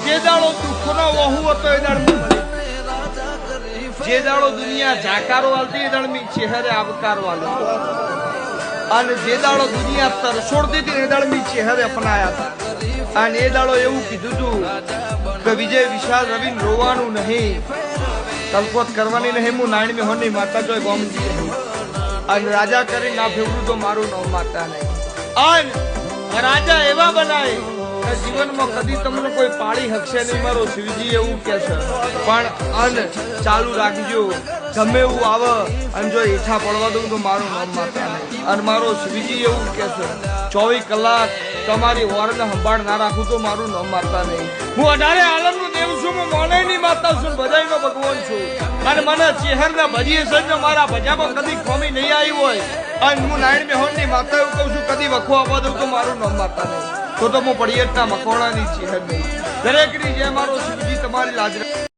જે દાડો દુઃખનો વહુ હતો એ દાડ મળી, જે દાડો દુનિયા જાકારો આલતી એ દાડ મી ચહેરે આવકારો આલ્યો, અને જે દાડો દુનિયા તરછોડતી હતી એ દાડ મી ચહેરે અપનાયા હતા, અને એ દાડો એવું કીધું હતું કે વિજય વિશાલ રવિન રોવાનું નહીં, કલ્પોત કરવાની નહીં, હું નાયણ મેં હોની માતા જોઈ બોમજી નહીં, અને રાજા કરી ના ફેવડું તો મારું નામ માતા નહીં, અને રાજા એવા બનાય જીવનમાં કદી તમને કોઈ પાળી હકશે નહીં, મારો શિવજી એવું કે છે, પણ અન ચાલુ રાખજો, ગમે એવું આવે અને જો હેઠા પડવા દઉં તો મારું નામ માતા નહીં, અને મારો શિવજી એવું કે છે 24 કલાક તમારી ઓરને સંભાળ ના રાખું તો મારું નામ માતા નહીં, હું 18 આલમનું દેવ છું, હું મોનેની માતા છું, બધાયનો ભગવાન છું, અને મને ચહેરના ભજીએ છે મારા ભજામાં કદી ખોમી નહીં આવી હોય, અને હું નાયણ મેહોનની માતા એવું કહું છું કદી વખો આપવા દઉં તો મારું નામ માતા નહીં, તો હું પડિયતના મકોડાની ચહેર નહીં, દરેકની જે મારો શિવજી તમારી લાજ